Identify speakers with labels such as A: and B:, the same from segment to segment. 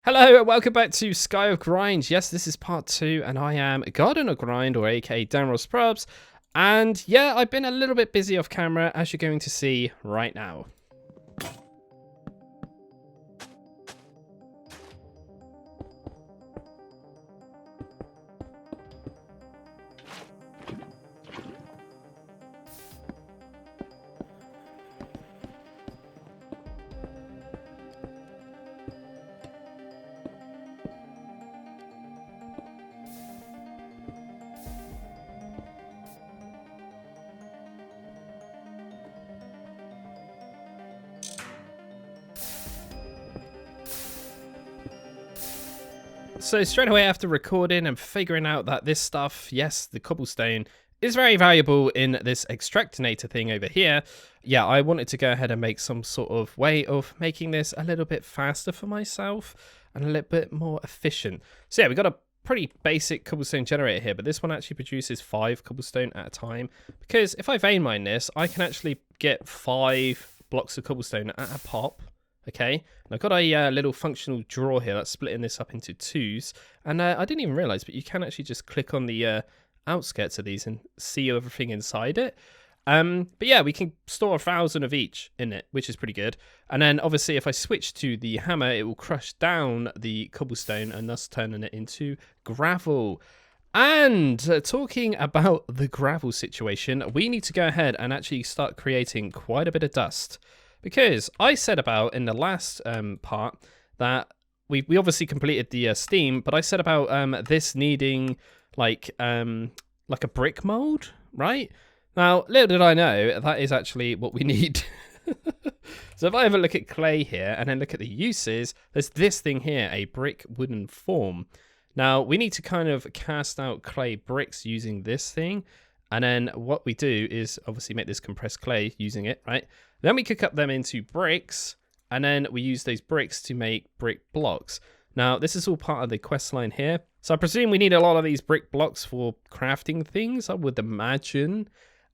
A: Hello and welcome back to Sky of Grind. Yes, this is part 2 and I am Garden of Grind, or aka Daniel Sprubs. And yeah, I've been a little bit busy off camera, as you're going to see right now. So straight away after recording and figuring out that this stuff, yes, the cobblestone, is very valuable in this extractinator thing over here, yeah, I wanted to go ahead and make some sort of way of making this a little bit faster for myself and a little bit more efficient. So yeah, we got a pretty basic cobblestone generator here, but this one actually produces 5 cobblestone at a time, because if I vein mine this, I can actually get 5 blocks of cobblestone at a pop. Okay, and I've got a little functional drawer here that's splitting this up into 2s, and I didn't even realize, but you can actually just click on the outskirts of these and see everything inside it. But yeah, we can store 1,000 of each in it, which is pretty good. And then obviously if I switch to the hammer, it will crush down the cobblestone and thus turning it into gravel. And talking about the gravel situation, we need to go ahead and actually start creating quite a bit of dust. Because I said about in the last part that we obviously completed the steam, but I said about this needing like a brick mold, right? Now, little did I know, that is actually what we need. So if I have a look at clay here and then look at the uses, there's this thing here, a brick wooden form. Now, we need to kind of cast out clay bricks using this thing. And then what we do is obviously make this compressed clay using it, right? Then we cook up them into bricks, and then we use those bricks to make brick blocks. Now, this is all part of the quest line here. So I presume we need a lot of these brick blocks for crafting things, I would imagine.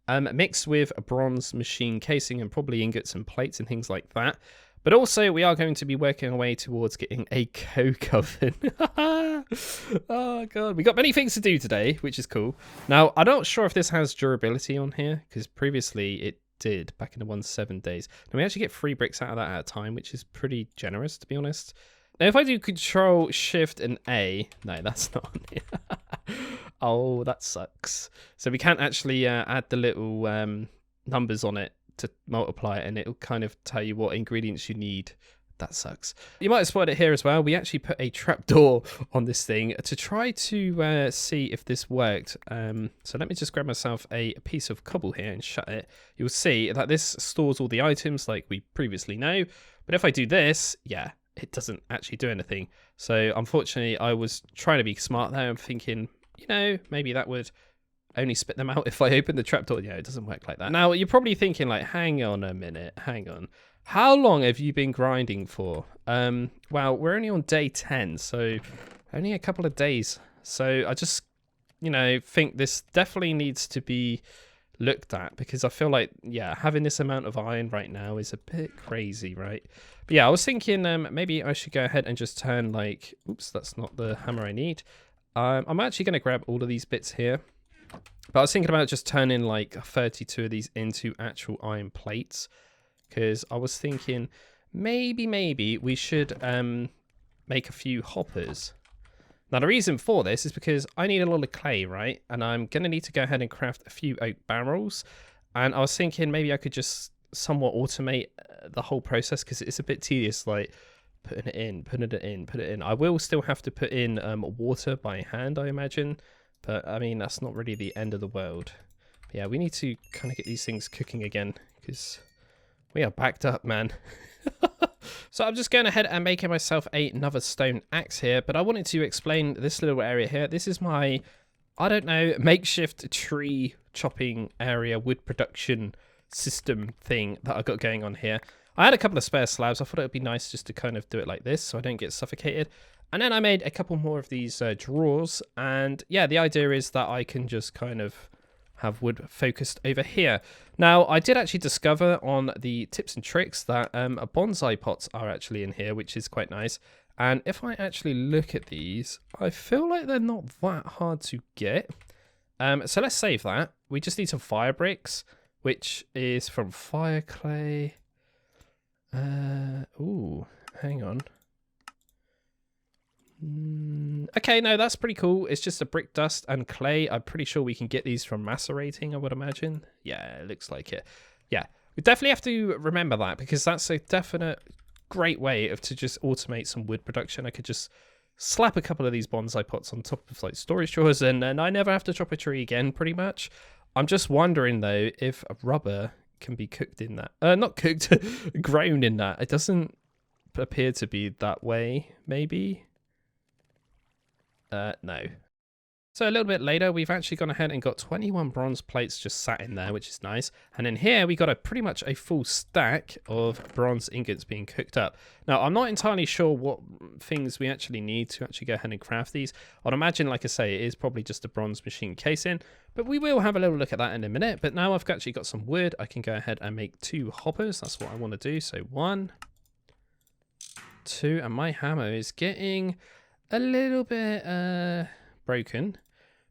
A: Mixed with a bronze machine casing and probably ingots and plates and things like that. But also, we are going to be working our way towards getting a coke oven. Oh, God. We got many things to do today, which is cool. Now, I'm not sure if this has durability on here, because previously it did back in the 1.7 days. Now, we actually get 3 bricks out of that at a time, which is pretty generous, to be honest. Now, if I do Control, Shift, and A... No, that's not on here. Oh, that sucks. So we can't actually add the little numbers on it to multiply it, and it'll kind of tell you what ingredients you need. That sucks. You might have spotted it here as well. We actually put a trapdoor on this thing to try to see if this worked. So let me just grab myself a piece of cobble here and shut it. You'll see that this stores all the items like we previously know. But if I do this, yeah, it doesn't actually do anything. So unfortunately, I was trying to be smart there. I'm thinking, you know, maybe that would only spit them out if I open the trapdoor. Yeah, it doesn't work like that. Now, you're probably thinking like, hang on a minute, hang on. How long have you been grinding for? Well, we're only on day 10, so only a couple of days. So I just, you know, think this definitely needs to be looked at, because I feel like, yeah, having this amount of iron right now is a bit crazy, right? But yeah, I was thinking maybe I should go ahead and just turn like, oops, that's not the hammer I need. I'm actually going to grab all of these bits here. But I was thinking about just turning like 32 of these into actual iron plates, because I was thinking maybe we should make a few hoppers. Now, the reason for this is because I need a lot of clay, right? And I'm going to need to go ahead and craft a few oak barrels. And I was thinking maybe I could just somewhat automate the whole process, because it's a bit tedious, like putting it in, putting it in, put it in. I will still have to put in water by hand, I imagine. But, I mean, that's not really the end of the world. But yeah, we need to kind of get these things cooking again, because we are backed up, man. So I'm just going ahead and making myself another stone axe here. But I wanted to explain this little area here. This is my, I don't know, makeshift tree chopping area, wood production system thing that I've got going on here. I had a couple of spare slabs. I thought it would be nice just to kind of do it like this so I don't get suffocated. And then I made a couple more of these drawers, and yeah, the idea is that I can just kind of have wood focused over here. Now, I did actually discover on the tips and tricks that bonsai pots are actually in here, which is quite nice. And if I actually look at these, I feel like they're not that hard to get. So let's save that. We just need some fire bricks, which is from fire clay. Ooh, hang on. Okay, no, that's pretty cool. It's just a brick dust and clay. I'm pretty sure we can get these from macerating, I would imagine. Yeah, it looks like it. Yeah, we definitely have to remember that, because that's a definite great way to just automate some wood production. I could just slap a couple of these bonsai pots on top of like storage drawers, and then I never have to chop a tree again, pretty much. I'm just wondering though if rubber can be cooked in that. Not cooked, grown in that. It doesn't appear to be that way, maybe. No. So a little bit later, we've actually gone ahead and got 21 bronze plates just sat in there, which is nice. And in here, we got pretty much a full stack of bronze ingots being cooked up. Now, I'm not entirely sure what things we actually need to actually go ahead and craft these. I'd imagine, like I say, it is probably just a bronze machine casing, but we will have a little look at that in a minute. But now I've actually got some wood, I can go ahead and make 2 hoppers. That's what I want to do. So 1, 2, and my hammer is getting a little bit broken.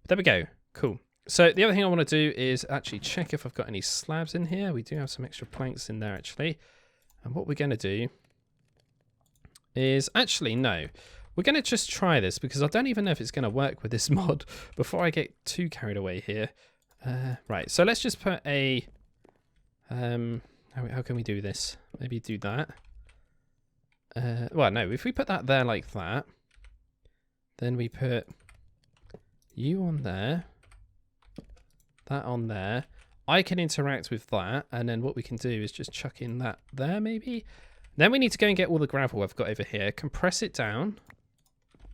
A: There we go. Cool. So the other thing I want to do is actually check if I've got any slabs in here. We do have some extra planks in there, actually. And what we're going to do is actually, no. We're going to just try this, because I don't even know if it's going to work with this mod before I get too carried away here. Right. So let's just put a... how can we do this? Maybe do that. Well, no. If we put that there like that, then we put... you on there, that on there. I can interact with that, and then what we can do is just chuck in that there, maybe. Then we need to go and get all the gravel I've got over here, compress it down.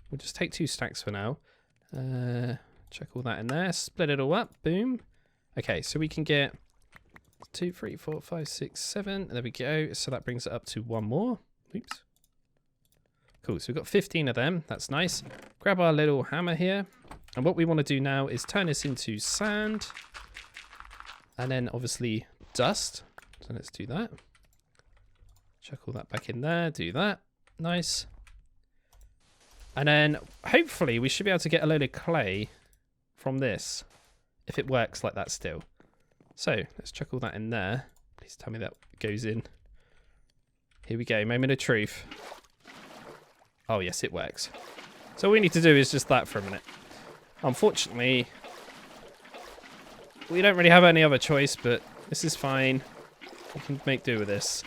A: We'll just take 2 stacks for now. Chuck all that in there, split it all up, boom. Okay, so we can get 2, 3, 4, 5, 6, 7. There we go. So that brings it up to 1 more. Oops. Cool, so we've got 15 of them. That's nice. Grab our little hammer here. And what we want to do now is turn this into sand. And then obviously dust. So let's do that. Chuck all that back in there. Do that. Nice. And then hopefully we should be able to get a load of clay from this. If it works like that still. So let's chuck all that in there. Please tell me that goes in. Here we go. Moment of truth. Oh, yes, it works. So all we need to do is just that for a minute. Unfortunately, we don't really have any other choice, but this is fine. We can make do with this.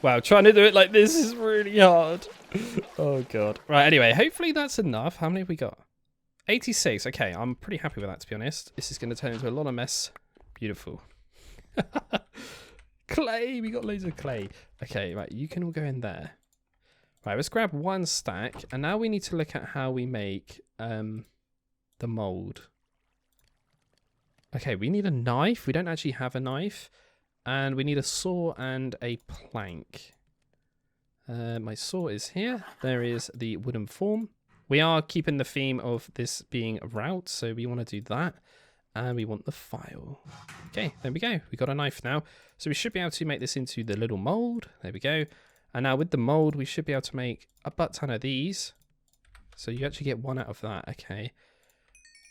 A: Wow, trying to do it like this is really hard. Oh, God. Right, anyway, hopefully that's enough. How many have we got? 86. Okay, I'm pretty happy with that, to be honest. This is going to turn into a lot of mess. Beautiful. Clay, we got loads of clay. Okay, right, you can all go in there. Right, let's grab 1 stack, and now we need to look at how we make the mold. Okay, we need a knife. We don't actually have a knife, and we need a saw and a plank. My saw is here. There is the wooden form. We are keeping the theme of this being a route, so we want to do that. And we want the file. Okay, there we go. We got a knife now. So we should be able to make this into the little mold. There we go. And now with the mold, we should be able to make a butt ton of these. So you actually get 1 out of that. Okay.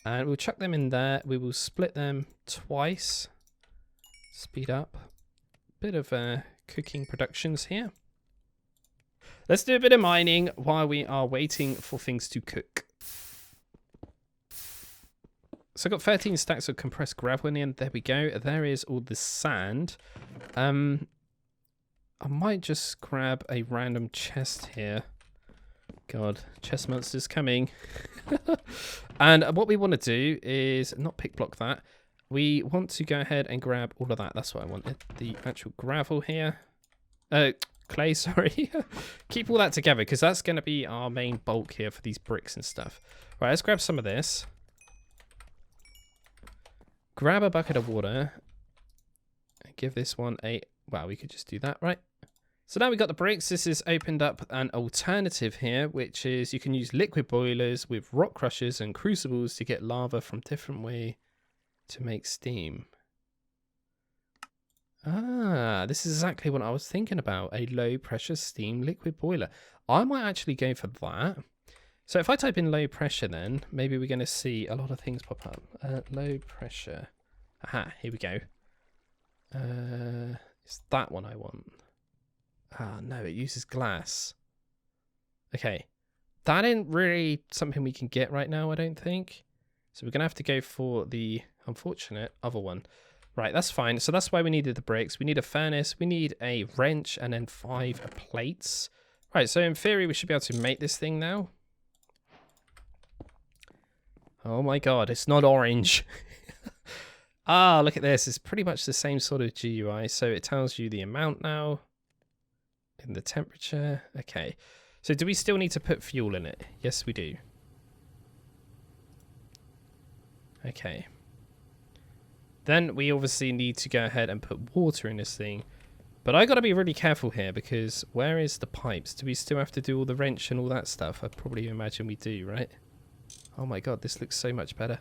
A: And we'll chuck them in there. We will split them twice. Speed up. Bit of cooking productions here. Let's do a bit of mining while we are waiting for things to cook. So I've got 13 stacks of compressed gravel in the end. There we go. There is all the sand. I might just grab a random chest here. God, chest monster's coming. And what we want to do is not pick block that. We want to go ahead and grab all of that. That's what I wanted. The actual gravel here. Clay, sorry. Keep all that together because that's going to be our main bulk here for these bricks and stuff. Right, let's grab some of this. Grab a bucket of water and give this one a... Wow, we could just do that, right? So now we've got the bricks. This has opened up an alternative here, which is you can use liquid boilers with rock crushers and crucibles to get lava from different way to make steam. Ah, this is exactly what I was thinking about. A low pressure steam liquid boiler. I might actually go for that. So if I type in low pressure, then maybe we're going to see a lot of things pop up. Low pressure. Aha, here we go. It's that one I want. Ah, no, it uses glass. Okay. That ain't really something we can get right now, I don't think. So we're going to have to go for the unfortunate other one. Right, that's fine. So that's why we needed the bricks. We need a furnace. We need a wrench and then 5 plates. Right, so in theory, we should be able to make this thing now. Oh my god, it's not orange. Ah, look at this. It's pretty much the same sort of GUI. So it tells you the amount now and the temperature. Okay. So do we still need to put fuel in it? Yes, we do. Okay. Then we obviously need to go ahead and put water in this thing. But I got to be really careful here because where is the pipes? Do we still have to do all the wrench and all that stuff? I probably imagine we do, right? Oh my god, this looks so much better.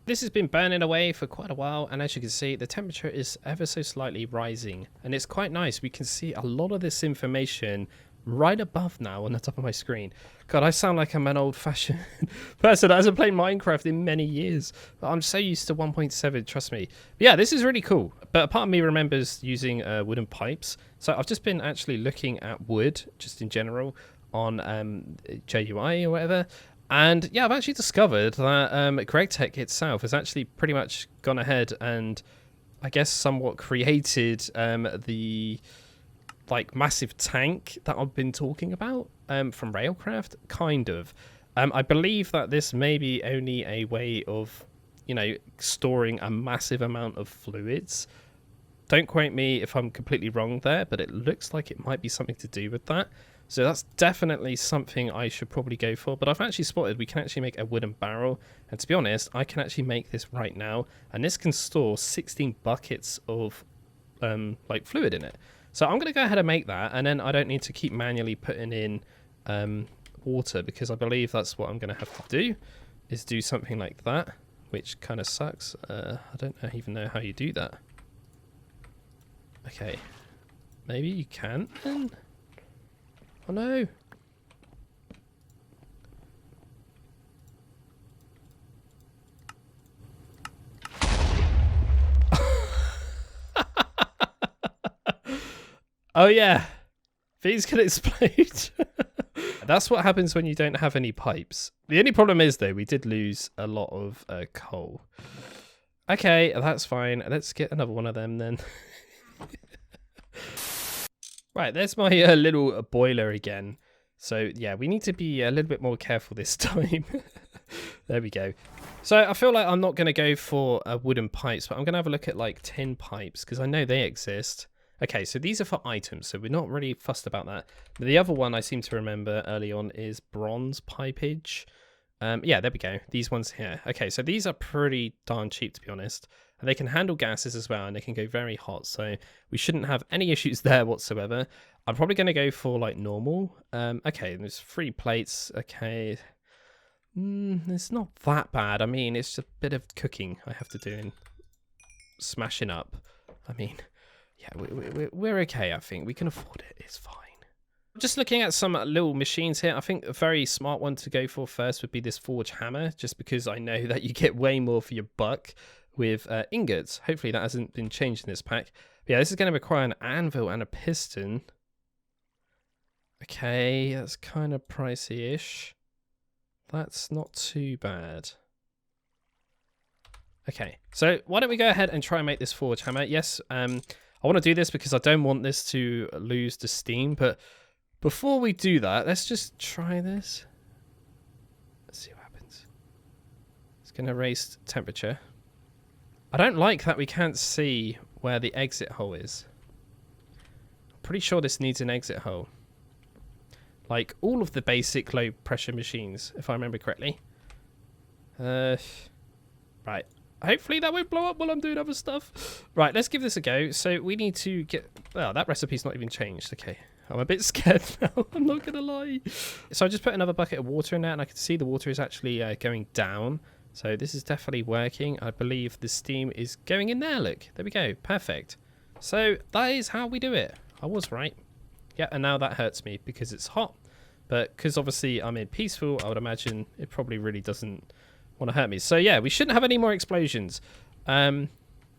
A: This has been burning away for quite a while, and as you can see, the temperature is ever so slightly rising, and it's quite nice. We can see a lot of this information right above now on the top of my screen. God, I sound like I'm an old-fashioned person that hasn't played Minecraft in many years, but I'm so used to 1.7, trust me. But yeah, this is really cool, but a part of me remembers using wooden pipes, so I've just been actually looking at wood, just in general, on GUI or whatever. And yeah, I've actually discovered that Gregtech itself has actually pretty much gone ahead and I guess somewhat created the like massive tank that I've been talking about from Railcraft, kind of. I believe that this may be only a way of, you know, storing a massive amount of fluids. Don't quote me if I'm completely wrong there, but it looks like it might be something to do with that. So that's definitely something I should probably go for. But I've actually spotted we can actually make a wooden barrel. And to be honest, I can actually make this right now. And this can store 16 buckets of like fluid in it. So I'm going to go ahead and make that. And then I don't need to keep manually putting in water, because I believe that's what I'm going to have to do, is do something like that, which kind of sucks. I don't even know how you do that. Okay. Maybe you can then? Oh no. Oh yeah. These can explode. That's what happens when you don't have any pipes. The only problem is though, we did lose a lot of coal. Okay, that's fine. Let's get another one of them then. Right, there's my little boiler again. So yeah, we need to be a little bit more careful this time. There we go. So I feel like I'm not going to go for wooden pipes, but I'm going to have a look at like tin pipes, because I know they exist. Okay, so these are for items, so we're not really fussed about that. But the other one I seem to remember early on is bronze pipage. Yeah, there we go. These ones here. Okay, so these are pretty darn cheap, to be honest. And they can handle gases as well, and they can go very hot. So we shouldn't have any issues there whatsoever. I'm probably going to go for like normal. Okay, there's 3 plates. Okay. It's not that bad. I mean, it's just a bit of cooking I have to do and smashing up. I mean, yeah, we're okay, I think. We can afford it. It's fine. Just looking at some little machines here, I think a very smart one to go for first would be this forge hammer, just because I know that you get way more for your buck with ingots. Hopefully that hasn't been changed in this pack. But yeah, this is going to require an anvil and a piston. Okay, that's kind of pricey-ish. That's not too bad. Okay, so why don't we go ahead and try and make this forge hammer? Yes, I want to do this because I don't want this to lose the steam, but before we do that, let's just try this. Let's see what happens. It's going to raise temperature. I don't like that we can't see where the exit hole is. I'm pretty sure this needs an exit hole. Like all of the basic low pressure machines, if I remember correctly. Right. Hopefully that won't blow up while I'm doing other stuff. Right, let's give this a go. So we need to get... Oh, that recipe's not even changed. Okay. I'm a bit scared now. I'm not going to lie. So I just put another bucket of water in there, and I can see the water is actually going down. So this is definitely working. I believe the steam is going in there. Look, there we go. Perfect. So that is how we do it. I was right. Yeah, and now that hurts me because it's hot. But because obviously I'm in peaceful, I would imagine it probably really doesn't want to hurt me. So yeah, we shouldn't have any more explosions. There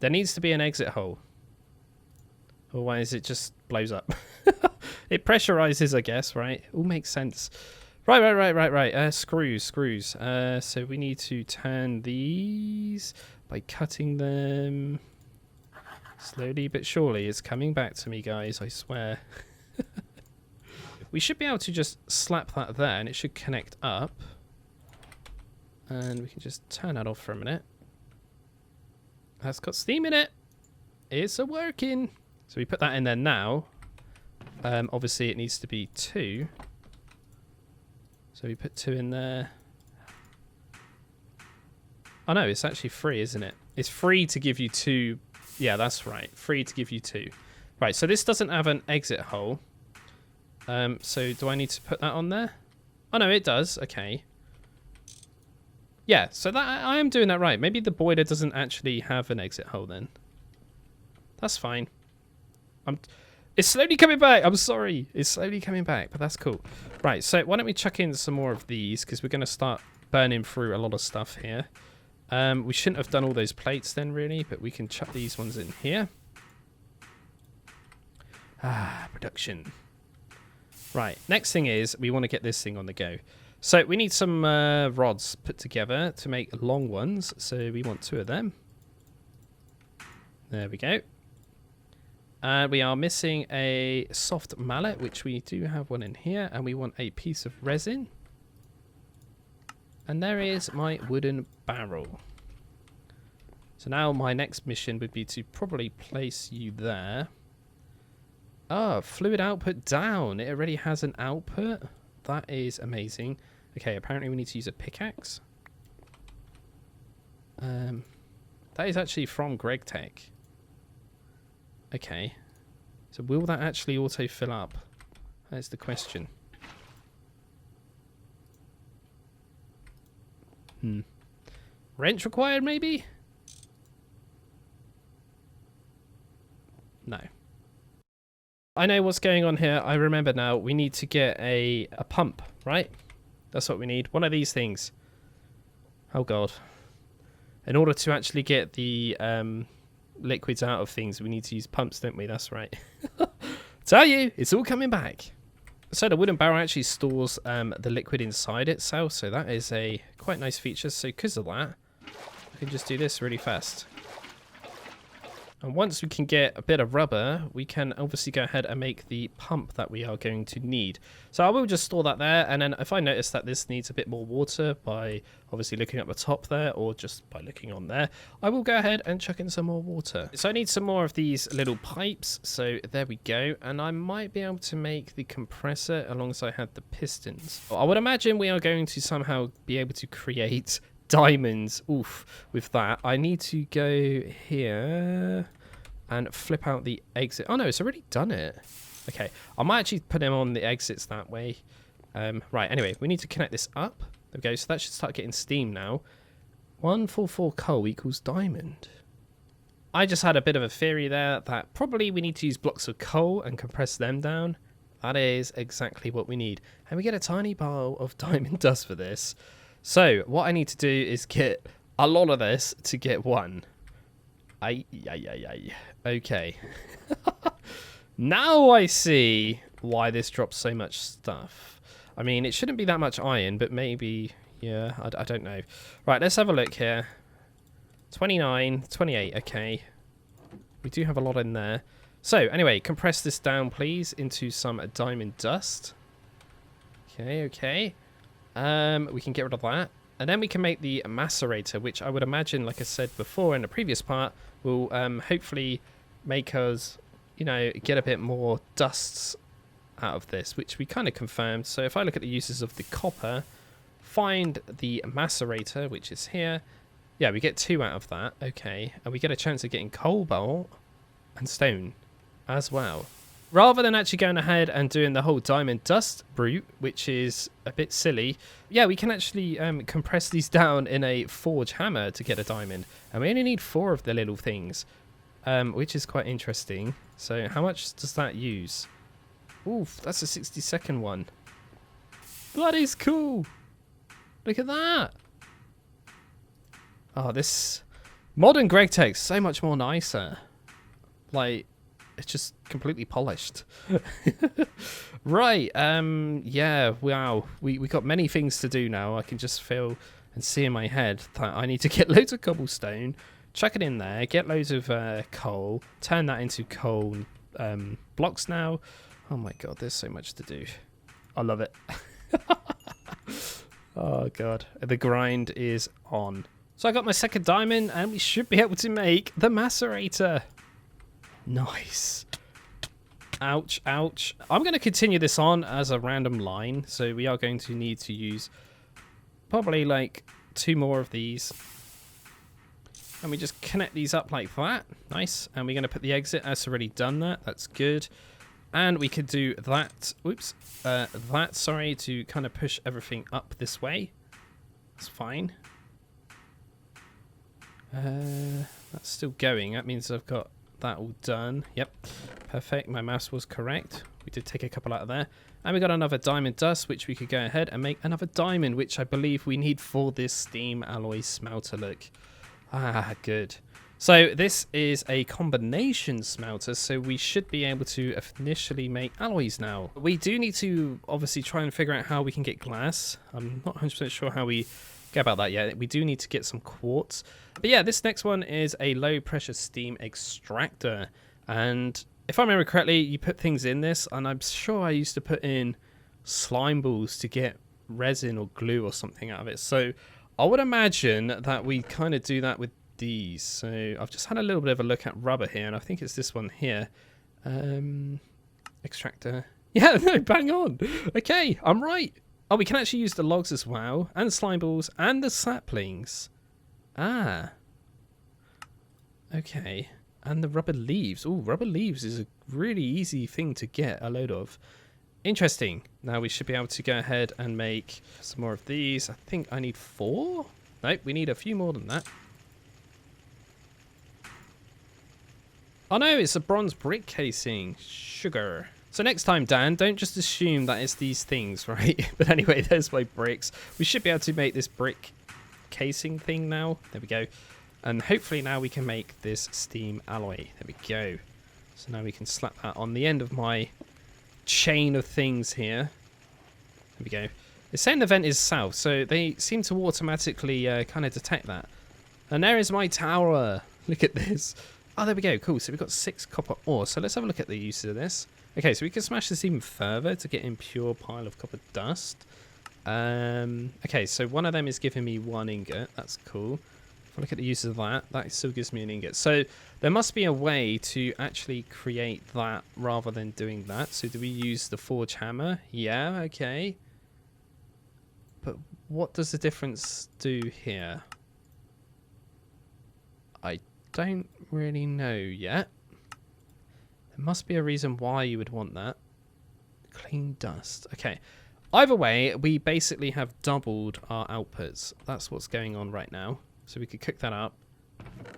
A: needs to be an exit hole. Otherwise it just blows up. It pressurizes, I guess, right? All makes sense. Right. Screws. So we need to turn these by cutting them. Slowly but surely. It's coming back to me, guys, I swear. We should be able to just slap that there and it should connect up. And we can just turn that off for a minute. That's got steam in it. It's a-working. So we put that in there now. Obviously it needs to be 2. So we put 2 in there. Oh no, it's actually free, isn't it? It's free to give you 2. Yeah, that's right. Free to give you 2. Right, so this doesn't have an exit hole. So do I need to put that on there? Oh no, it does. Okay. Yeah, so that I am doing that right. Maybe the boiler doesn't actually have an exit hole then. That's fine. It's slowly coming back. I'm sorry. It's slowly coming back, but that's cool. Right, so why don't we chuck in some more of these because we're going to start burning through a lot of stuff here. We shouldn't have done all those plates then, really, but we can chuck these ones in here. Production. Right, next thing is we want to get this thing on the go. So we need some rods put together to make long ones. So we want 2 of them. There we go. And we are missing a soft mallet, which we do have one in here. And we want a piece of resin. And there is my wooden barrel. So now my next mission would be to probably place you there. Oh, fluid output down. It already has an output. That is amazing. Okay, apparently we need to use a pickaxe. That is actually from Gregtech. Okay. So will that actually auto fill up? That's the question. Wrench required, maybe? No. I know what's going on here. I remember now. We need to get a pump, right? That's what we need. One of these things. Oh, God. In order to actually get the liquids out of things, we need to use pumps, don't we? That's right. Tell you, it's all coming back. So the wooden barrel actually stores the liquid inside itself. So that is a quite nice feature. So because of that, I can just do this really fast. And once we can get a bit of rubber, we can obviously go ahead and make the pump that we are going to need. So I will just store that there. And then if I notice that this needs a bit more water by obviously looking at the top there or just by looking on there, I will go ahead and chuck in some more water. So I need some more of these little pipes. So there we go. And I might be able to make the compressor alongside had the pistons. I would imagine we are going to somehow be able to create diamonds. Oof, with that. I need to go here and flip out the exit. Oh no, it's already done it. Okay, I might actually put them on the exits that way. Right, anyway, we need to connect this up. There we go, so that should start getting steam now. 144 coal equals diamond. I just had a bit of a theory there that probably we need to use blocks of coal and compress them down. That is exactly what we need. And we get a tiny bar of diamond dust for this. So what I need to do is get a lot of this to get 1. Okay. Now I see why this drops so much stuff. I mean, it shouldn't be that much iron, but maybe, yeah, I don't know. Right, let's have a look here. 29, 28, okay. We do have a lot in there. So, anyway, compress this down, please, into some diamond dust. Okay. We can get rid of that. And then we can make the macerator, which I would imagine, like I said before in the previous part, will hopefully make us, you know, get a bit more dusts out of this, which we kind of confirmed. So if I look at the uses of the copper, find the macerator, which is here. Yeah, we get 2 out of that. Okay. And we get a chance of getting cobalt and stone as well. Rather than actually going ahead and doing the whole diamond dust route, which is a bit silly, yeah, we can actually compress these down in a forge hammer to get a diamond. And we only need 4 of the little things. which is quite interesting. So how much does that use? Oof, that's a 60-second one. That is cool. Look at that. Oh, this modern Gregtech is so much more nicer. Like, it's just completely polished. Right, yeah, wow. We got many things to do now. I can just feel and see in my head that I need to get loads of cobblestone, chuck it in there, get loads of coal, turn that into coal blocks now. Oh my god, there's so much to do. I love it. Oh god, the grind is on. So I got my second diamond and we should be able to make the macerator. Nice. Ouch, ouch. I'm going to continue this on as a random line. So we are going to need to use probably like 2 more of these. And we just connect these up like that. Nice. And we're going to put the exit. That's already done that. That's good. And we could do that. Oops. That, sorry, to kind of push everything up this way. That's fine. That's still going. That means I've got that all done. Yep. Perfect. My mouse was correct. We did take a couple out of there. And we got another diamond dust, which we could go ahead and make another diamond, which I believe we need for this steam alloy smelter look. Ah, good. So this is a combination smelter, so we should be able to initially make alloys now. We do need to obviously try and figure out how we can get glass. I'm not 100% sure how we go about that yet. We do need to get some quartz. But yeah, this next one is a low pressure steam extractor. And if I remember correctly, you put things in this, and I'm sure I used to put in slime balls to get resin or glue or something out of it. So I would imagine that we kind of do that with these. So I've just had a little bit of a look at rubber here, and I think it's this one here. Extractor. Yeah, no, bang on. Okay, I'm right. Oh, we can actually use the logs as well, and slime balls, and the saplings. Ah. Okay. And the rubber leaves. Oh, rubber leaves is a really easy thing to get a load of. Interesting. Now we should be able to go ahead and make some more of these. I think I need 4. Nope, we need a few more than that. Oh no, it's a bronze brick casing. Sugar. So next time, Dan, don't just assume that it's these things, right? But anyway, there's my bricks. We should be able to make this brick casing thing now. There we go. And hopefully now we can make this steam alloy. There we go. So now we can slap that on the end of my chain of things here. There we go. It's saying the vent is south, so they seem to automatically kind of detect that. And there is my tower. Look at this. Oh, there we go. Cool. So we've got 6 copper ore. So let's have a look at the use of this. Okay, so we can smash this even further to get in pure pile of copper dust. Okay, so one of them is giving me 1 ingot. That's cool. If I look at the use of that, that still gives me an ingot. So there must be a way to actually create that rather than doing that. So do we use the forge hammer? Yeah, okay. But what does the difference do here? I don't really know yet. There must be a reason why you would want that. Clean dust. Okay. Either way, we basically have doubled our outputs. That's what's going on right now. So we could cook that up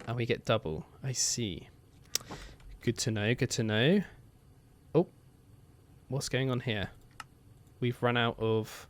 A: and we get double. I see. Good to know. Good to know. Oh, what's going on here? We've run out of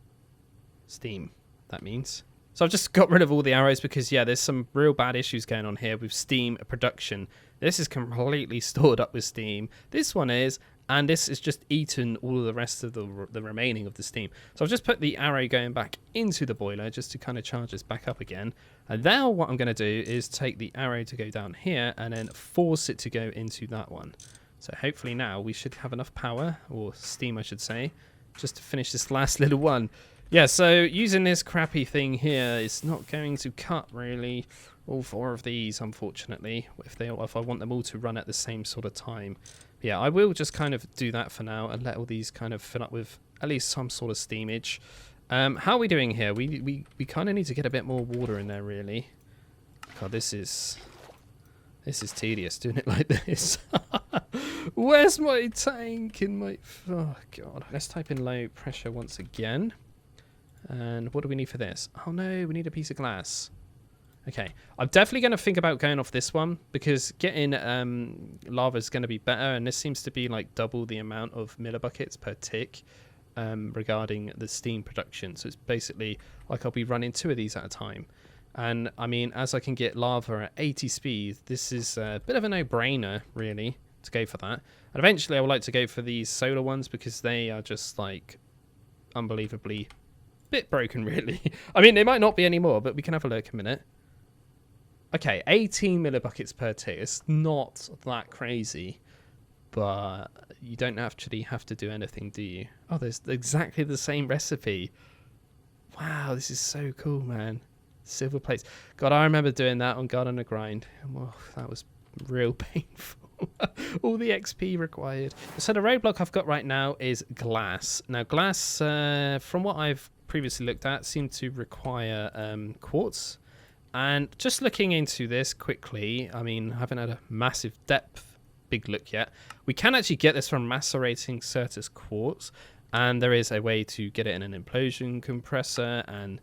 A: steam, that means. So I've just got rid of all the arrows because, yeah, there's some real bad issues going on here with steam production. This is completely stored up with steam. This one is, and this is just eaten all of the rest of the remaining of the steam. So I've just put the arrow going back into the boiler just to kind of charge this back up again. And now what I'm going to do is take the arrow to go down here and then force it to go into that one. So hopefully now we should have enough power, or steam I should say, just to finish this last little one. Yeah, so using this crappy thing here is not going to cut really all 4 of these, unfortunately, if I want them all to run at the same sort of time. But yeah, I will just kind of do that for now and let all these kind of fill up with at least some sort of steamage. How are we doing here? We kind of need to get a bit more water in there, really. God, this is tedious doing it like this. Where's my tank and my... Oh, God. Let's type in low pressure once again. And what do we need for this? Oh no, we need a piece of glass. Okay, I'm definitely going to think about going off this one because getting lava is going to be better, and this seems to be like double the amount of miller buckets per tick regarding the steam production. So it's basically like I'll be running 2 of these at a time. And I mean, as I can get lava at 80 speed, this is a bit of a no-brainer, really, to go for that. And eventually I would like to go for these solar ones because they are just like unbelievably bit broken, really. I mean, they might not be anymore, but we can have a look a minute. Okay, 18 millibuckets per tick. It's not that crazy, but you don't actually have to do anything, do you? Oh, there's exactly the same recipe. Wow, this is so cool, man. Silver plates. God, I remember doing that on God on a Grind. Oh, that was real painful. All the XP required. So the roadblock I've got right now is glass. Now, glass, from what I've previously looked at, seemed to require quartz. And just looking into this quickly, I mean, I haven't had a massive depth big look yet. We can actually get this from macerating Certus quartz, and there is a way to get it in an implosion compressor and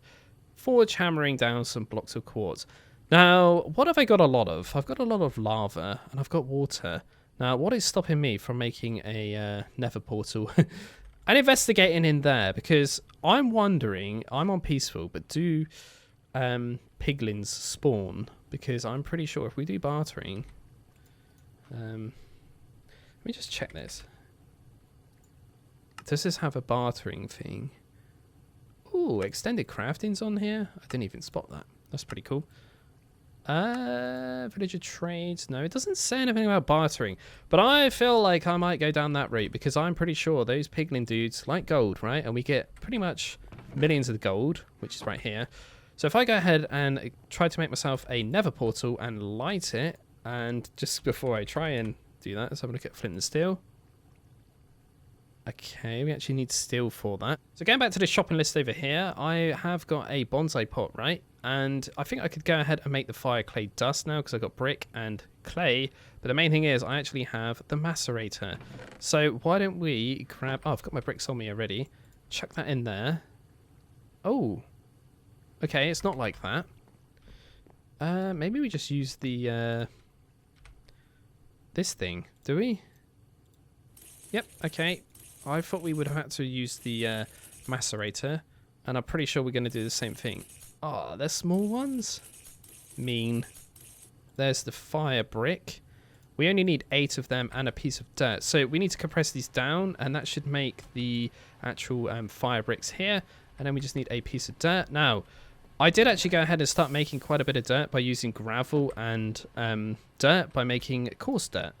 A: forge hammering down some blocks of quartz. Now, what have I got a lot of? I've got a lot of lava, and I've got water. Now, what is stopping me from making a nether portal and investigating in there? Because I'm wondering, I'm on peaceful, but do piglins spawn? Because I'm pretty sure if we do bartering, let me just check this. Does this have a bartering thing? Ooh, extended crafting's on here. I didn't even spot that. That's pretty cool. Villager trades. No, it doesn't say anything about bartering. But I feel like I might go down that route because I'm pretty sure those piglin dudes like gold, right? And we get pretty much millions of gold, which is right here. So if I go ahead and try to make myself a nether portal and light it, and just before I try and do that, let's have a look at flint and steel. Okay, we actually need steel for that. So going back to the shopping list over here, I have got a bonsai pot, right? And I think I could go ahead and make the fire clay dust now because I've got brick and clay. But the main thing is I actually have the macerator. So why don't we grab... Oh, I've got my bricks on me already. Chuck that in there. Oh. Okay, it's not like that. Maybe we just use the... this thing. Do we? Yep, okay. I thought we would have had to use the macerator, and I'm pretty sure we're going to do the same thing. Oh, they're small ones? Mean. There's the fire brick. We only need 8 of them and a piece of dirt. So we need to compress these down, and that should make the actual fire bricks here. And then we just need a piece of dirt. Now, I did actually go ahead and start making quite a bit of dirt by using gravel and dirt by making coarse dirt.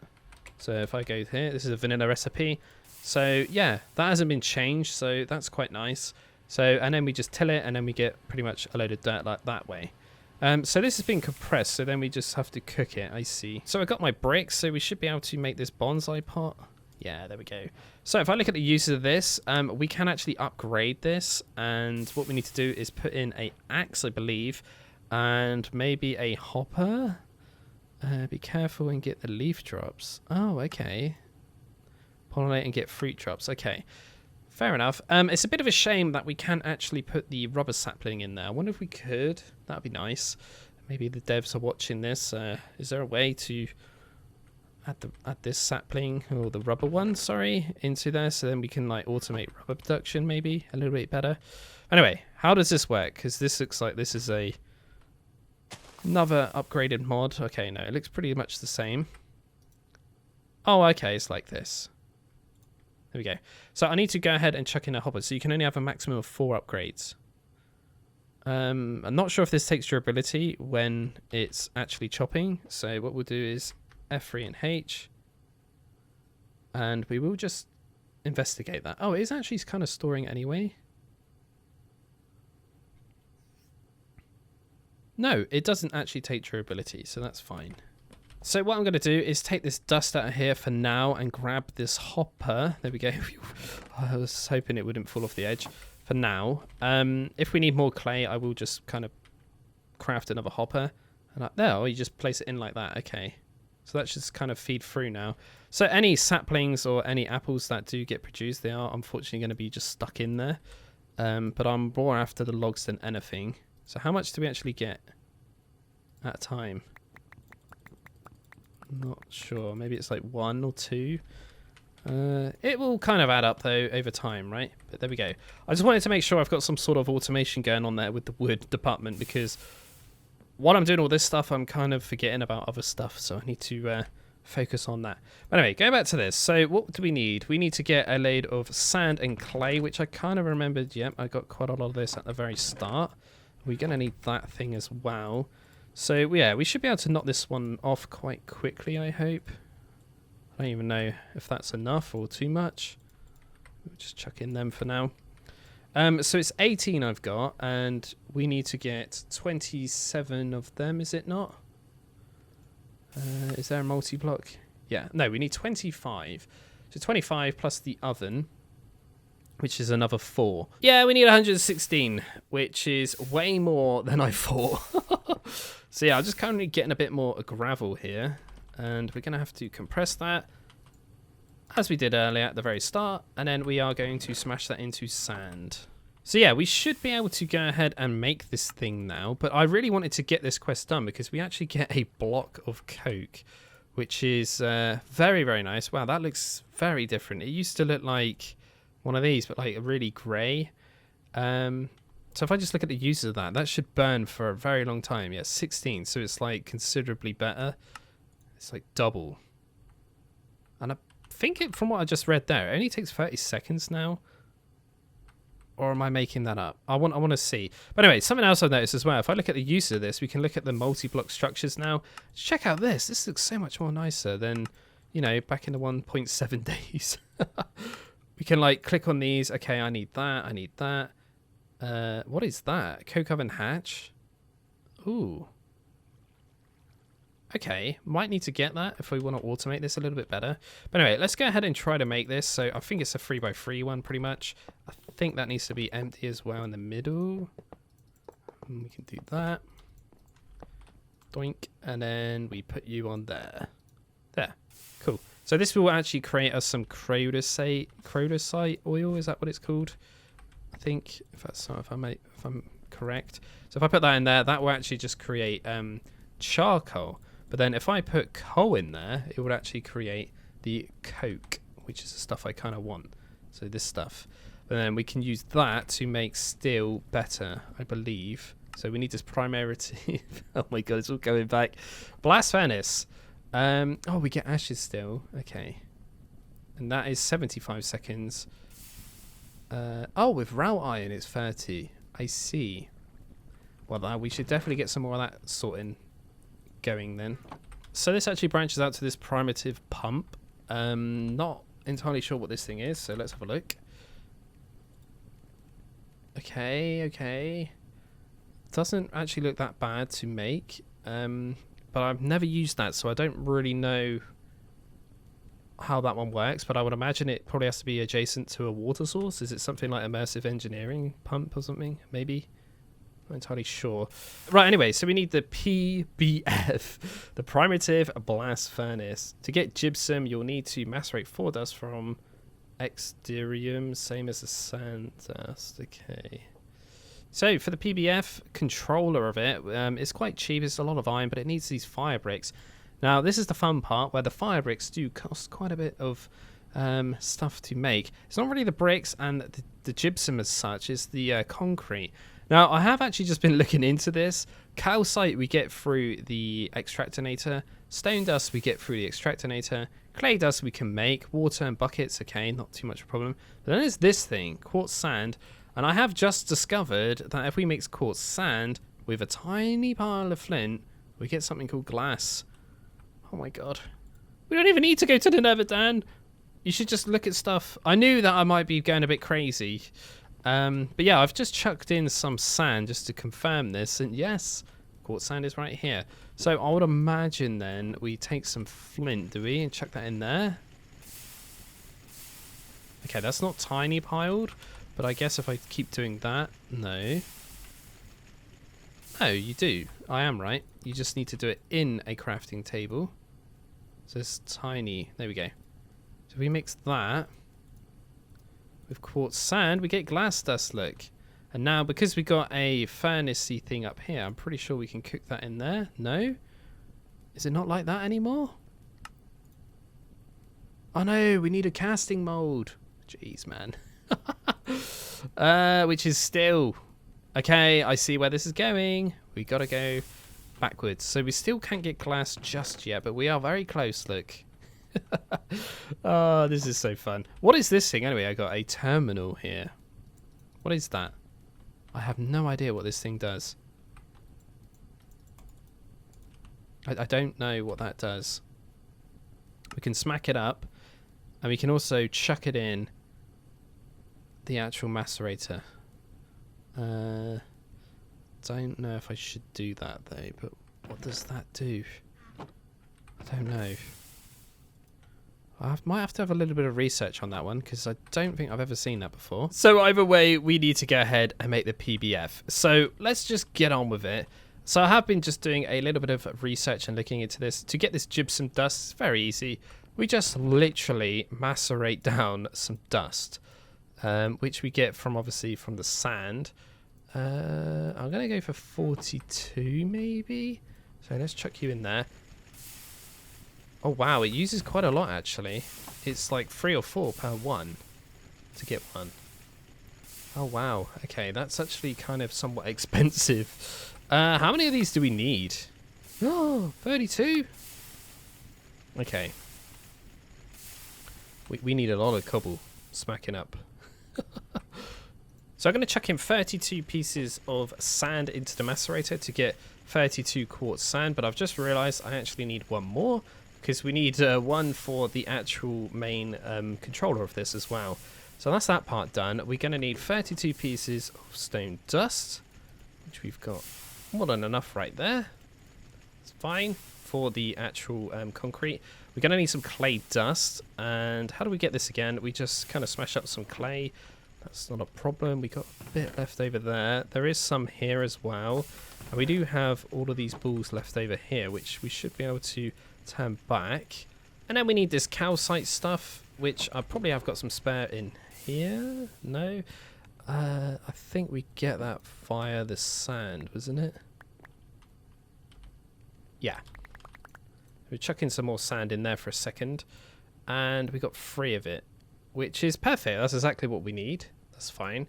A: So if I go here, this is a vanilla recipe. So yeah, that hasn't been changed, so that's quite nice. So, and then we just till it, and then we get pretty much a load of dirt like that way. So this has been compressed, so then we just have to cook it, I see. So I got my bricks, so we should be able to make this bonsai pot. Yeah, there we go. So if I look at the uses of this, we can actually upgrade this, and what we need to do is put in a axe, I believe, and maybe a hopper. Be careful and get the leaf drops. Oh, okay. Pollinate and get fruit drops. Okay, fair enough. It's a bit of a shame that we can't actually put the rubber sapling in there. I wonder if we could. That'd be nice. Maybe the devs are watching this. Is there a way to add this sapling, or the rubber one, sorry, into there, so then we can like automate rubber production maybe a little bit better? Anyway, how does this work? Because this looks like this is another upgraded mod. Okay, no, it looks pretty much the same. Oh, okay, it's like this. There we go. So I need to go ahead and chuck in a hopper. So you can only have a maximum of 4 upgrades. I'm not sure if this takes durability when it's actually chopping. So what we'll do is F3 and H. And we will just investigate that. Oh, it is actually kind of storing anyway. No, it doesn't actually take durability, so that's fine. So what I'm going to do is take this dust out of here for now and grab this hopper. There we go. I was hoping it wouldn't fall off the edge for now. If we need more clay, I will just kind of craft another hopper. And there, you just place it in like that. Okay. So that's just kind of feed through now. So any saplings or any apples that do get produced, they are unfortunately going to be just stuck in there. But I'm more after the logs than anything. So how much do we actually get? at a time? Not sure. Maybe it's like 1 or 2. It will kind of add up though over time, right? But there we go. I just wanted to make sure I've got some sort of automation going on there with the wood department, because while I'm doing all this stuff, I'm kind of forgetting about other stuff. So I need to focus on that. But anyway, going back to this. So what do we need? We need to get a load of sand and clay, which I kind of remembered. Yep, I got quite a lot of this at the very start. We're going to need that thing as well. So yeah, we should be able to knock this one off quite quickly, I hope. I don't even know if that's enough or too much. We'll just chuck in them for now. So it's 18 I've got, and we need to get 27 of them, is it not? Is there a multi-block? Yeah, no, we need 25. So 25 plus the oven, which is another 4. Yeah, we need 116, which is way more than I thought. So yeah, I'm just currently getting a bit more gravel here. And we're going to have to compress that, as we did earlier at the very start. And then we are going to smash that into sand. So yeah, we should be able to go ahead and make this thing now. But I really wanted to get this quest done because we actually get a block of coke, which is very, very nice. Wow, that looks very different. It used to look like one of these, but like really grey. So if I just look at the use of that, that should burn for a very long time. Yeah, 16. So it's like considerably better. It's like double. And I think it, from what I just read there, it only takes 30 seconds now. Or am I making that up? I want to see. But anyway, something else I've noticed as well. If I look at the use of this, we can look at the multi-block structures now. Check out this. This looks so much more nicer than, you know, back in the 1.7 days. We can like click on these. Okay, I need that. I need that. What is that? Coke oven hatch. Ooh. Okay, might need to get that if we want to automate this a little bit better. But anyway, let's go ahead and try to make this. So I think it's a 3x3 one pretty much. I think that needs to be empty as well in the middle. And we can do that. Doink. And then we put you on there. There. Cool. So this will actually create us some crotosite oil. Is that what it's called? I think, if I'm correct. So if I put that in there, that will actually just create charcoal. But then if I put coal in there, it would actually create the coke, which is the stuff I kind of want. So this stuff. And then we can use that to make steel better, I believe. So we need this primarity. Oh my god, it's all going back. Blast furnace. Oh, we get ashes still. Okay. And that is 75 seconds. Oh, with raw iron it's 30. I see. Well, we should definitely get some more of that sorting going then. So this actually branches out to this primitive pump. Not entirely sure what this thing is, so let's have a look. Okay. Doesn't actually look that bad to make. But I've never used that, so I don't really know how that one works, but I would imagine it probably has to be adjacent to a water source. Is it something like immersive engineering pump or something? Maybe? Not entirely sure. Right, anyway, so we need the PBF, the primitive blast furnace. To get gypsum, you'll need to macerate 4 dust from exterium, same as the sand dust. Okay. So for the PBF controller of it, it's quite cheap. It's a lot of iron, but it needs these fire bricks. Now, this is the fun part where the fire bricks do cost quite a bit of stuff to make. It's not really the bricks and the gypsum as such, it's the concrete. Now, I have actually just been looking into this. Calcite we get through the extractinator. Stone dust we get through the extractinator. Clay dust we can make. Water and buckets, okay, not too much of a problem. But then there's this thing, quartz sand. And I have just discovered that if we mix quartz sand with a tiny pile of flint, we get something called glass. Oh my god. We don't even need to go to the Nether, Dan. You should just look at stuff. I knew that I might be going a bit crazy. But yeah, I've just chucked in some sand just to confirm this. And yes, quartz sand is right here. So I would imagine then we take some flint, do we? And chuck that in there. Okay, that's not tiny piled. But I guess if I keep doing that, no. Oh, you do. I am right. You just need to do it in a crafting table. So it's tiny. There we go. So if we mix that with quartz sand, we get glass dust, look. And now, because we got a furnace-y thing up here, I'm pretty sure we can cook that in there. No? Is it not like that anymore? Oh no, we need a casting mold. Jeez, man. Which is still... Okay, I see where this is going. We gotta go backwards. So we still can't get glass just yet, but we are very close, look. Oh, this is so fun. What is this thing? Anyway, I got a terminal here. What is that? I have no idea what this thing does. I don't know what that does. We can smack it up, and we can also chuck it in the actual macerator. Don't know if I should do that though, but what does that do? I don't know. Might have to have a little bit of research on that one, because I don't think I've ever seen that before. So either way, we need to go ahead and make the PBF. So let's just get on with it. So I have been just doing a little bit of research and looking into this. To get this gypsum dust, it's very easy. We just literally macerate down some dust, which we get from, obviously, from the sand. I'm going to go for 42 maybe. So let's chuck you in there. Oh wow, it uses quite a lot actually. It's like 3 or 4 per one to get one. Oh wow, okay, that's actually kind of somewhat expensive. How many of these do we need? Oh, 32? Okay. We need a lot of cobble smacking up. So I'm going to chuck in 32 pieces of sand into the macerator to get 32 quartz sand, but I've just realized I actually need one more, because we need one for the actual main controller of this as well. So that's that part done. We're going to need 32 pieces of stone dust, which we've got more than enough right there. It's fine for the actual concrete. We're going to need some clay dust, and how do we get this again? We just kind of smash up some clay. That's not a problem. We got a bit left over there. There is some here as well, and we do have all of these balls left over here, which we should be able to turn back. And then we need this calcite stuff, which I probably have got some spare in here. No, I think we get that via the sand, wasn't it? Yeah, we chuck in some more sand in there for a second, and we got 3 of it, which is perfect. That's exactly what we need. That's fine.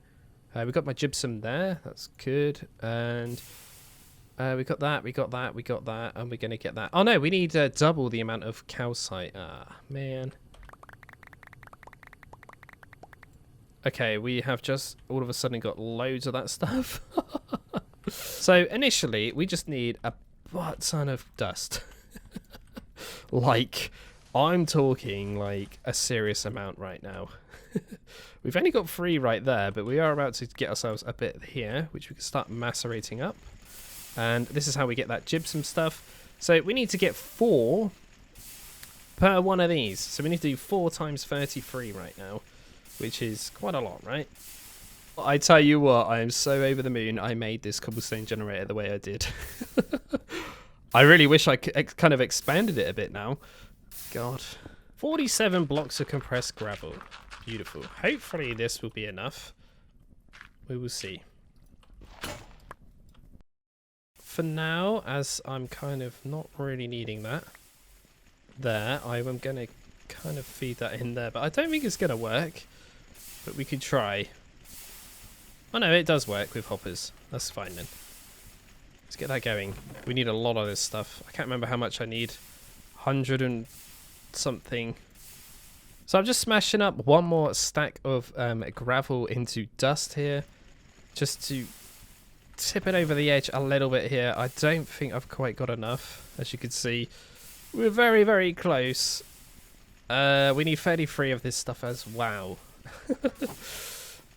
A: We got my gypsum there. That's good. And we got that, we got that, we got that, and we're going to get that. Oh no, we need double the amount of calcite. Ah, man. Okay, we have just all of a sudden got loads of that stuff. So initially, we just need a butt ton of dust. Like, I'm talking like a serious amount right now. We've only got 3 right there, but we are about to get ourselves a bit here, which we can start macerating up. And this is how we get that gypsum stuff. So we need to get 4 per one of these. So we need to do 4 times 33 right now, which is quite a lot, right? I tell you what, I am so over the moon I made this cobblestone generator the way I did. I really wish I kind of expanded it a bit now. God. 47 blocks of compressed gravel. Beautiful. Hopefully this will be enough. We will see. For now, as I'm kind of not really needing that there, I am going to kind of feed that in there, but I don't think it's going to work, but we could try. Oh no, it does work with hoppers. That's fine then. Let's get that going. We need a lot of this stuff. I can't remember how much I need. 100 and something. So I'm just smashing up one more stack of gravel into dust here, just to tip it over the edge a little bit here. I don't think I've quite got enough. As you can see, we're very, very close. We need 33 of this stuff as well.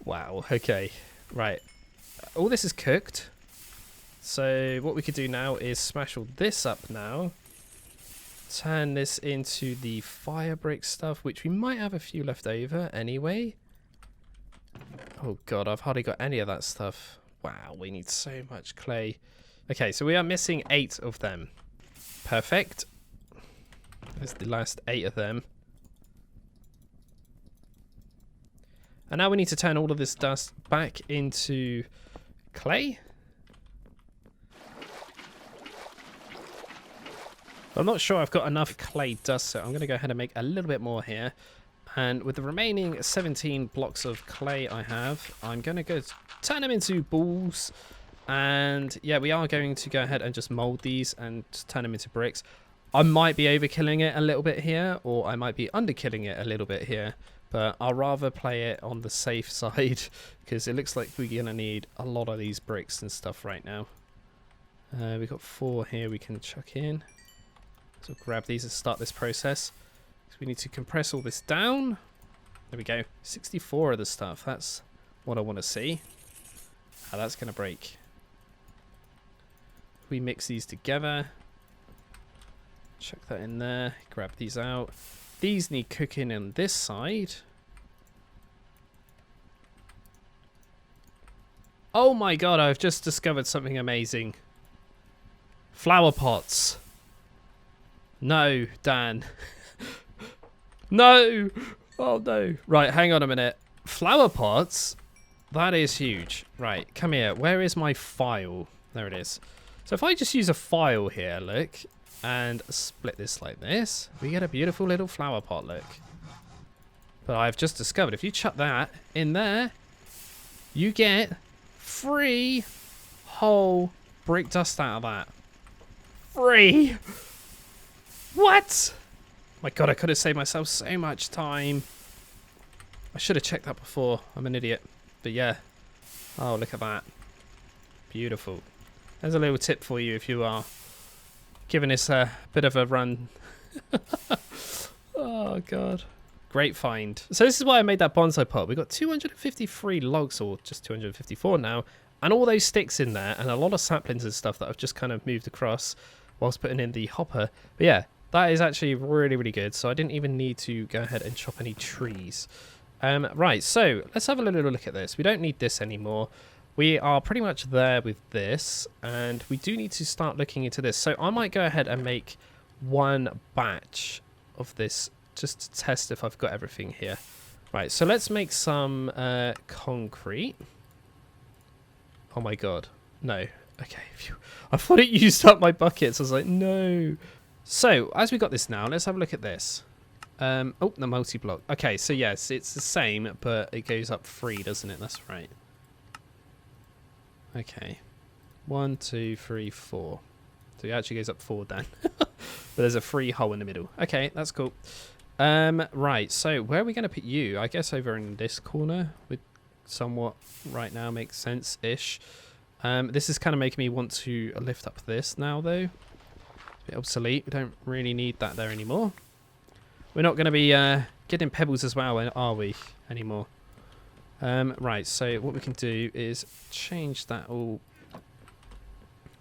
A: Wow, okay. Right. All this is cooked. So what we could do now is smash all this up now. Turn this into the fire brick stuff, which we might have a few left over anyway. Oh god, I've hardly got any of that stuff. Wow, we need so much clay. Okay, so we are missing 8 of them. Perfect. There's the last 8 of them. And now we need to turn all of this dust back into clay. I'm not sure I've got enough clay dust, so I'm going to go ahead and make a little bit more here. And with the remaining 17 blocks of clay I have, I'm going to go turn them into balls. And yeah, we are going to go ahead and just mold these and turn them into bricks. I might be overkilling it a little bit here, or I might be underkilling it a little bit here. But I'll rather play it on the safe side, because it looks like we're going to need a lot of these bricks and stuff right now. We've got 4 here we can chuck in. So grab these and start this process. So we need to compress all this down. There we go. 64 of the stuff. That's what I want to see. How that's going to break. We mix these together. Chuck that in there. Grab these out. These need cooking on this side. Oh my god, I've just discovered something amazing. Flower pots. No, Dan. No! Oh no. Right, hang on a minute. Flower pots? That is huge. Right, come here. Where is my file? There it is. So if I just use a file here, look, and split this like this, we get a beautiful little flower pot, look. But I've just discovered, if you chuck that in there, you get 3 whole brick dust out of that. 3! What? My god, I could have saved myself so much time. I should have checked that before. I'm an idiot. But yeah. Oh, look at that. Beautiful. There's a little tip for you if you are giving this a bit of a run. Oh god. Great find. So this is why I made that bonsai pot. We've got 253 logs, or just 254 now, and all those sticks in there, and a lot of saplings and stuff that I've just kind of moved across whilst putting in the hopper. But yeah, that is actually really, really good. So I didn't even need to go ahead and chop any trees. Right, so let's have a little look at this. We don't need this anymore. We are pretty much there with this, and we do need to start looking into this. So I might go ahead and make 1 batch of this just to test if I've got everything here. Right, so let's make some concrete. Oh my god, no. Okay, phew. I thought it used up my buckets. I was like, no. So, as we got this now, let's have a look at this. Oh, the multi-block. Okay, so yes, it's the same, but it goes up 3, doesn't it? That's right. Okay. 1, 2, 3, 4. So it actually goes up 4 then. But there's a 3 hole in the middle. Okay, that's cool. Right, so where are we going to put you? I guess over in this corner would somewhat right now make sense-ish. This is kind of making me want to lift up this now, though. A bit obsolete. We don't really need that there anymore. We're not going to be getting pebbles as well, are we, anymore? Right, so what we can do is change that all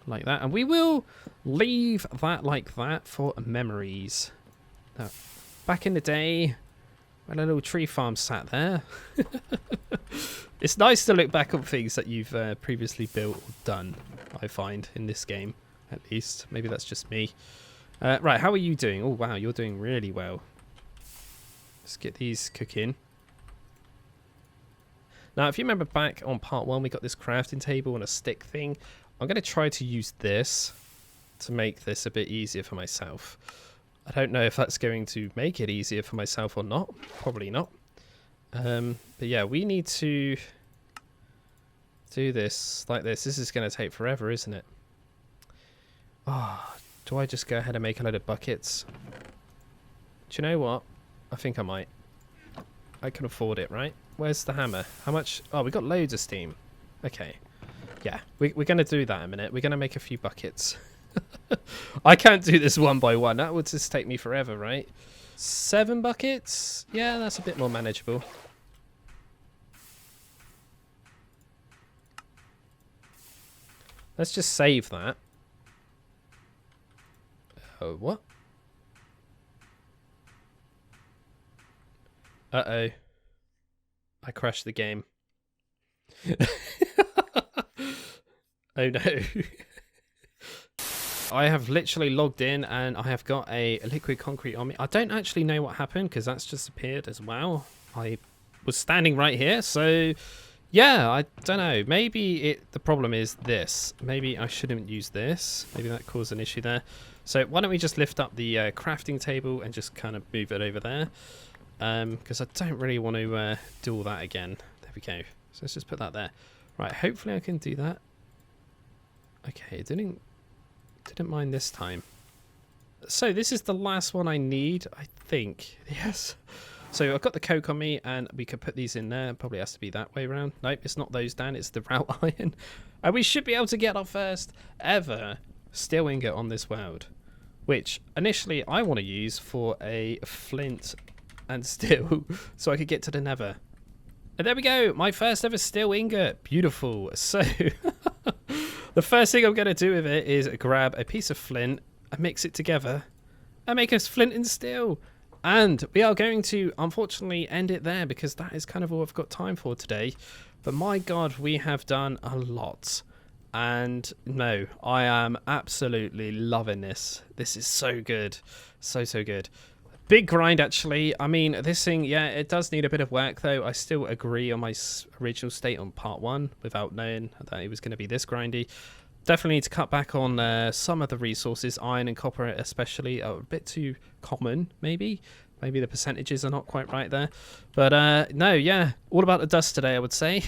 A: like that. And we will leave that like that for memories. Now, back in the day, when a little tree farm sat there. It's nice to look back on things that you've previously built or done, I find, in this game, at least. Maybe that's just me. Right, how are you doing? Oh, wow, you're doing really well. Let's get these cooking. Now, if you remember back on part 1, we got this crafting table and a stick thing. I'm going to try to use this to make this a bit easier for myself. I don't know if that's going to make it easier for myself or not. Probably not. But yeah, we need to do this like this. This is going to take forever, isn't it? Oh, do I just go ahead and make a load of buckets? Do you know what? I think I might. I can afford it, right? Where's the hammer? How much? Oh, we got loads of steam. Okay. Yeah, we're going to do that in a minute. We're going to make a few buckets. I can't do this one by one. That would just take me forever, right? 7 buckets? Yeah, that's a bit more manageable. Let's just save that. Oh, what? Uh-oh. I crashed the game. Oh no. I have literally logged in and I have got a liquid concrete on me. I don't actually know what happened because that's just appeared as well. I was standing right here. So yeah, I don't know. Maybe the problem is this. Maybe I shouldn't use this. Maybe that caused an issue there. So why don't we just lift up the crafting table and just kind of move it over there? Because I don't really want to do all that again. There we go. So let's just put that there. Right, hopefully I can do that. Okay, it didn't mind this time. So this is the last one I need, I think. Yes. So I've got the coke on me, and we could put these in there. Probably has to be that way around. Nope, it's not those, Dan. It's the route iron. And we should be able to get our first ever steel ingot on this world, which initially I want to use for a flint and steel so I could get to the nether. And there we go, my first ever steel ingot. Beautiful. So the first thing I'm going to do with it is grab a piece of flint and mix it together and make us flint and steel. And we are going to unfortunately end it there because that is kind of all I've got time for today. But my God, we have done a lot. And no, I am absolutely loving this. This is so good. So good. Big grind, actually. I mean, this thing, yeah, it does need a bit of work, though. I still agree on my original state on part 1 without knowing that it was going to be this grindy. Definitely need to cut back on some of the resources. Iron and copper especially are a bit too common, maybe. Maybe the percentages are not quite right there. But no, yeah, all about the dust today, I would say.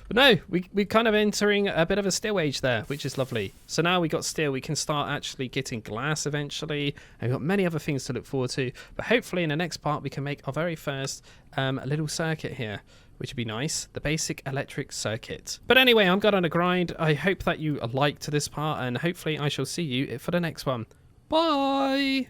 A: But no, we're kind of entering a bit of a steel age there, which is lovely. So now we got steel, we can start actually getting glass eventually. And we've got many other things to look forward to. But hopefully in the next part, we can make our very first little circuit here, which would be nice. The basic electric circuit. But anyway, I'm going on a grind. I hope that you liked this part, and hopefully I shall see you for the next one. Bye!